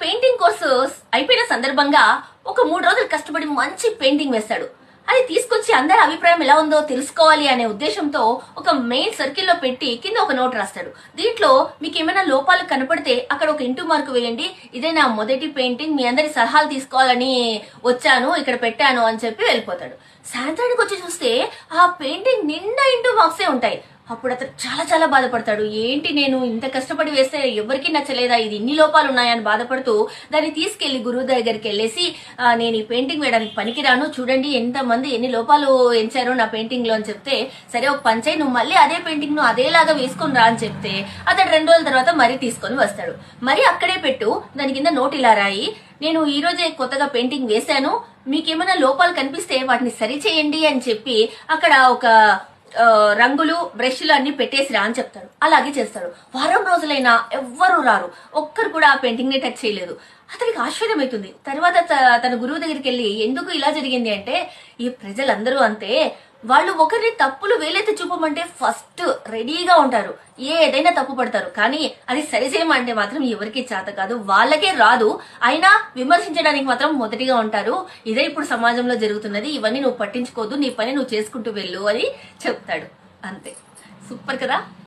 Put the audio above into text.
Painting course అయిపోయిన సందర్భంగా ఒక 3 రోజులు కష్టపడి మంచి పెయింటింగ్ వేస్తాడు. అది తీసుకొచ్చి అందరి అభిప్రాయం ఎలా ఉందో తెలుసుకోవాలి అనే ఉద్దేశంతో ఒక మెయిన్ సర్కిల్లో పెట్టి కింద ఒక నోట్ రాస్తాడు. దీంట్లో మీకు ఏమైనా లోపాలు కనపడితే అక్కడ ఒక ఇంటూ మార్కు వేయండి, ఇదే నా మొదటి పెయింటింగ్, మీ అందరి సలహాలు తీసుకోవాలని వచ్చాను, ఇక్కడ పెట్టాను అని చెప్పి వెళ్ళిపోతాడు. సాయంత్రానికి వచ్చి చూస్తే ఆ పెయింటింగ్ నిండా ఇంటూ మార్క్సే ఉంటాయి. అప్పుడు అతను చాలా చాలా బాధపడతాడు. ఏంటి నేను ఇంత కష్టపడి వేస్తే ఎవరికి నచ్చలేదా, ఇది ఇన్ని లోపాలు ఉన్నాయని బాధపడుతూ దాన్ని తీసుకెళ్లి గురువు దగ్గరికి వెళ్ళేసి నేను ఈ పెయింటింగ్ వేయడానికి పనికిరాను, చూడండి ఎంత మంది ఎన్ని లోపాలు ఎంచారో నా పెయింటింగ్ లో అని చెప్తే, సరే ఒక పంచాయి నువ్వు మళ్ళీ అదే పెయింటింగ్ ను అదేలాగా వేసుకొని రా అని చెప్తే అతడు 2 రోజుల తర్వాత మరీ తీసుకొని వస్తాడు. మరి అక్కడే పెట్టు, దాని కింద నోట్ ఇలా రాయి, నేను ఈ రోజే కొత్తగా పెయింటింగ్ వేశాను, మీకేమైనా లోపాలు కనిపిస్తే వాటిని సరి చేయండి అని చెప్పి అక్కడ ఒక రంగులు బ్రష్లు అన్ని పెట్టేసిరా అని చెప్తాడు. అలాగే చేస్తాడు. వారం రోజులైనా ఎవ్వరూ రారు, ఒక్కరు కూడా ఆ పెయింటింగ్ ని టచ్ చేయలేదు. అతనికి ఆశ్చర్యం అవుతుంది. తర్వాత తన గురువు దగ్గరికి వెళ్ళి ఎందుకు ఇలా జరిగింది అంటే, ఈ ప్రజలందరూ అంతే, వాళ్ళు ఒకరిని తప్పులు వేలైతే చూపమంటే ఫస్ట్ రెడీగా ఉంటారు, ఏదైనా తప్పు పడతారు, కానీ అది సరిచేయమంటే మాత్రం ఎవరికి చేత కాదు, వాళ్ళకే రాదు, అయినా విమర్శించడానికి మాత్రం మొదటిగా ఉంటారు. ఇదే ఇప్పుడు సమాజంలో జరుగుతున్నది, ఇవన్నీ నువ్వు పట్టించుకోవద్దు, నీ పని నువ్వు చేసుకుంటూ వెళ్ళు అని చెప్తాడు. అంతే. సూపర్ కదా.